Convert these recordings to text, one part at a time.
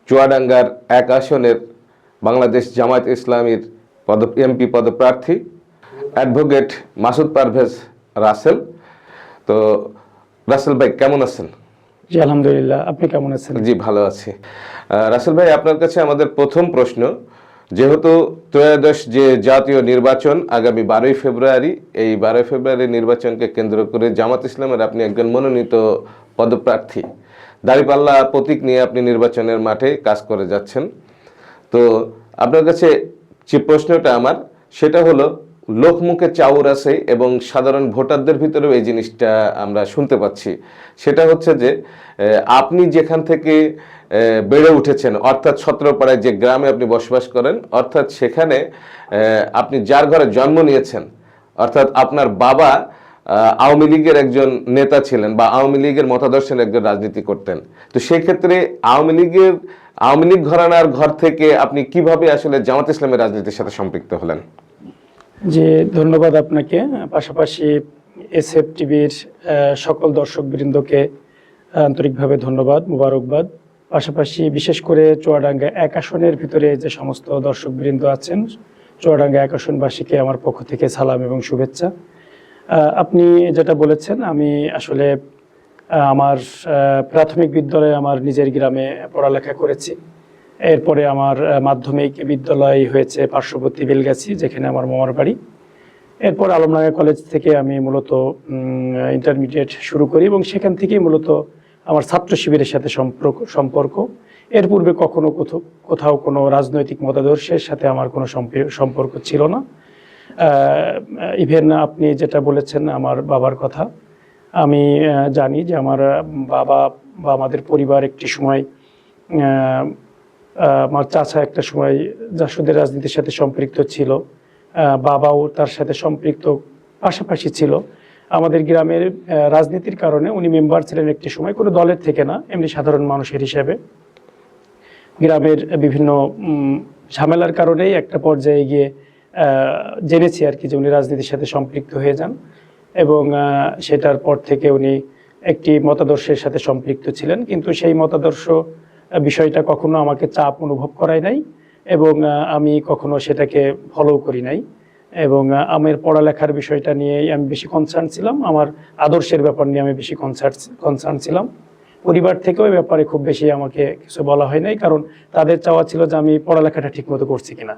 চুয়াডাঙ্গার 1 আসনের বাংলাদেশ জামায়াত ইসলামীর এমপি পদপ্রার্থী অ্যাডভোকেট মাসুদ পারভেজ রাসেল। তো রাসেল ভাই কেমন আছেন? জি আলহামদুলিল্লাহ, আপনি কেমন আছেন? জি ভালো আছি। রাসেল ভাই, আপনার কাছে আমাদের প্রথম প্রশ্ন, যেহেতু ত্রয়োদশ যে জাতীয় নির্বাচন আগামী 12ই ফেব্রুয়ারি, এই 12ই ফেব্রুয়ারি নির্বাচনকে কেন্দ্র করে জামাত ইসলামের আপনি একজন মনোনীত পদপ্রার্থী, দাঁড়িপাল্লা প্রতীক নিয়ে আপনি নির্বাচনের মাঠে কাজ করে যাচ্ছেন। তো আপনার কাছে যে প্রশ্নটা আমার, সেটা হলো লোকমুখে চাউর আছে এবং সাধারণ ভোটারদের ভিতরেও এই জিনিসটা আমরা শুনতে পাচ্ছি। সেটা হচ্ছে যে আপনি যেখান থেকে বেড়ে উঠেছেন, অর্থাৎ সতেরোপাড়ায় যে গ্রামে আপনি বসবাস করেন, অর্থাৎ সেখানে আপনি যার ঘরে জন্ম নিয়েছেন, অর্থাৎ আপনার বাবা আওয়ামী লীগের একজন নেতা ছিলেন বা আওয়ামী লীগের মতাদর্শের একজন রাজনীতি করতেন। তো সেই ক্ষেত্রে আওয়ামী লীগ ঘরানার ঘর থেকে আপনি কিভাবে আসলে জামাত ইসলামের রাজনীতির সাথে সম্পৃক্ত হলেন? জি ধন্যবাদ আপনাকে, পাশাপাশি এসএফ টিভির সকল দর্শকবৃন্দকে আন্তরিকভাবে ধন্যবাদ, মোবারকবাদ। পাশাপাশি বিশেষ করে চুয়াডাঙ্গা 1 আসনের ভিতরে যে সমস্ত দর্শকবৃন্দ আছেন, চুয়াডাঙ্গা 1 আসনবাসীকে আমার পক্ষ থেকে সালাম এবং শুভেচ্ছা। আপনি যেটা বলেছেন, আমি আসলে আমার প্রাথমিক বিদ্যালয়ে আমার নিজের গ্রামে পড়ালেখা করেছি। এরপরে আমার মাধ্যমিক বিদ্যালয় হয়েছে পার্শ্ববর্তী বেলগাছি, যেখানে আমার মামার বাড়ি। এরপর আলমডাঙ্গা কলেজ থেকে আমি মূলত ইন্টারমিডিয়েট শুরু করি এবং সেখান থেকেই মূলত আমার ছাত্র শিবিরের সাথে সম্পর্ক। এর পূর্বে কখনো কোথাও কোনো রাজনৈতিক মতাদর্শের সাথে আমার কোনো সম্পর্ক ছিল না। ইভেন আপনি যেটা বলেছেন আমার বাবার কথা, আমি জানি যে আমার বাবা বা আমাদের পরিবার একটি সময়, আমার চাচা একটা সময় জাসদের রাজনীতির সাথে সম্পৃক্ত ছিল, বাবাও তার সাথে সম্পৃক্ত পাশাপাশি ছিল। আমাদের গ্রামের রাজনীতির কারণে উনি মেম্বার ছিলেন একটি সময়, কোনো দলের থেকে না, এমনি সাধারণ মানুষের হিসেবে। গ্রামের বিভিন্ন ঝামেলার কারণেই একটা পর্যায়ে গিয়ে জেনেছি আর কি যে উনি রাজনীতির সাথে সম্পৃক্ত হয়ে যান এবং সেটার পর থেকে উনি একটি মতাদর্শের সাথে সম্পৃক্ত ছিলেন, কিন্তু সেই মতাদর্শ বিষয়টা কখনো আমাকে চাপ অনুভব করায় নাই এবং আমি কখনো সেটাকে ফলো করি নাই। এবং আমার পড়ালেখার বিষয়টা নিয়েই আমি বেশি কনসার্ন ছিলাম, আমার আদর্শের ব্যাপার নিয়ে আমি বেশি কনসার্ন ছিলাম। পরিবার থেকেও এই ব্যাপারে খুব বেশি আমাকে কিছু বলা হয় নাই, কারণ তাদের চাওয়া ছিল যে আমি পড়ালেখাটা ঠিক মতো করছি কিনা।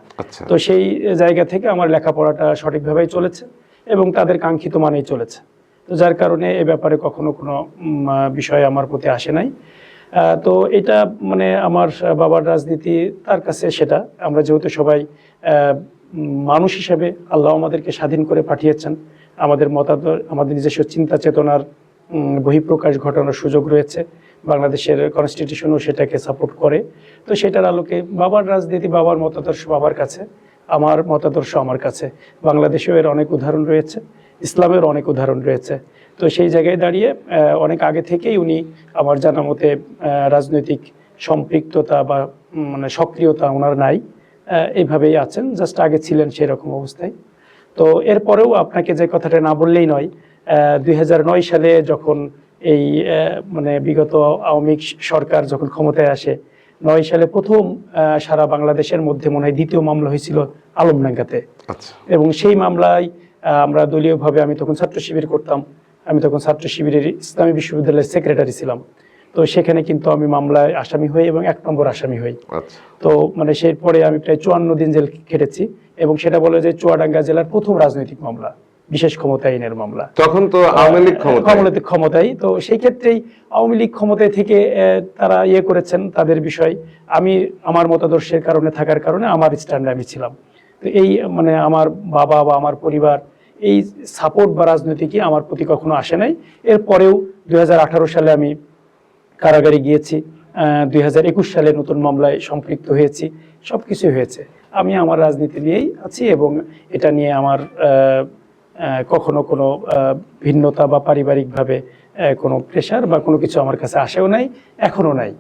তো সেই জায়গা থেকে আমার লেখাপড়াটা সঠিকভাবেই চলেছে এবং তাদের কাঙ্ক্ষিত মানেই চলেছে। তো যার কারণে এ ব্যাপারে কখনো কোনো বিষয় আমার প্রতি আসে নাই। তো এটা মানে আমার বাবার রাজনীতি, তার কাছে সেটা, আমরা যেহেতু সবাই মানুষ হিসেবে আল্লাহ আমাদেরকে স্বাধীন করে পাঠিয়েছেন, আমাদের আমাদের নিজস্ব চিন্তা চেতনার বহিঃপ্রকাশ ঘটানোর সুযোগ রয়েছে, বাংলাদেশের কনস্টিটিউশনও সেটাকে সাপোর্ট করে। তো সেটার আলোকে বাবার রাজনীতি, বাবার মতাদর্শ বাবার কাছে, আমার মতাদর্শ আমার কাছে। বাংলাদেশেও এর অনেক উদাহরণ রয়েছে, ইসলামের অনেক উদাহরণ রয়েছে। তো সেই জায়গায় দাঁড়িয়ে অনেক আগে থেকেই উনি আমার জানা মতে রাজনৈতিক সম্পৃক্ততা বা মানে সক্রিয়তা ওনার নাই, এইভাবেই আছেন, জাস্ট আগে ছিলেন সেরকম অবস্থায়। তো এরপরেও আপনাকে যে কথাটা না বললেই নয়, 2009 সালে যখন এই মানে বিগত আওয়ামী সরকার যখন ক্ষমতায় আসে, 9 সালে প্রথম সারা বাংলাদেশের মধ্যে মনে হয় দ্বিতীয় মামলা হয়েছিল আলমডাঙ্গাতে। এবং সেই মামলায় আমরা দলীয়ভাবে, আমি তখন ছাত্র শিবির করতাম, আমি তখন ছাত্র শিবিরের ইসলামী বিশ্ববিদ্যালয়ের সেক্রেটারি ছিলাম। তো সেখানে কিন্তু আমি মামলায় আসামি হই এবং 1 নম্বর আসামি হই। তো মানে সেই পরে আমি প্রায় 54 দিন জেল খেটেছি এবং সেটা বলে যে চুয়াডাঙ্গা জেলার প্রথম রাজনৈতিক মামলা, বিশেষ ক্ষমতা আইনের মামলা। তখন তো আওয়ামী লীগ ক্ষমতায়। তো সেই ক্ষেত্রেই আওয়ামী লীগ ক্ষমতায় থেকে তারা করেছেন তাদের বিষয়, আমি আমার মতাদর্শের কারণে থাকার কারণে আমার স্ট্যান্ডে আমি ছিলাম। তো এই মানে আমার বাবা বা আমার পরিবার এই সাপোর্ট বা রাজনীতিকে আমার প্রতি কখনো আসে নাই। এরপরেও 2018 সালে আমি কারাগারে গিয়েছি, 2021 সালে নতুন মামলায় সম্পৃক্ত হয়েছি, সব কিছু হয়েছে। আমি আমার রাজনীতি নিয়েই আছি এবং এটা নিয়ে আমার কখনো কোনো ভিন্নতা বা পারিবারিকভাবে কোনো প্রেশার বা কোনো কিছু আমার কাছে আসেও নাই, এখনও নাই।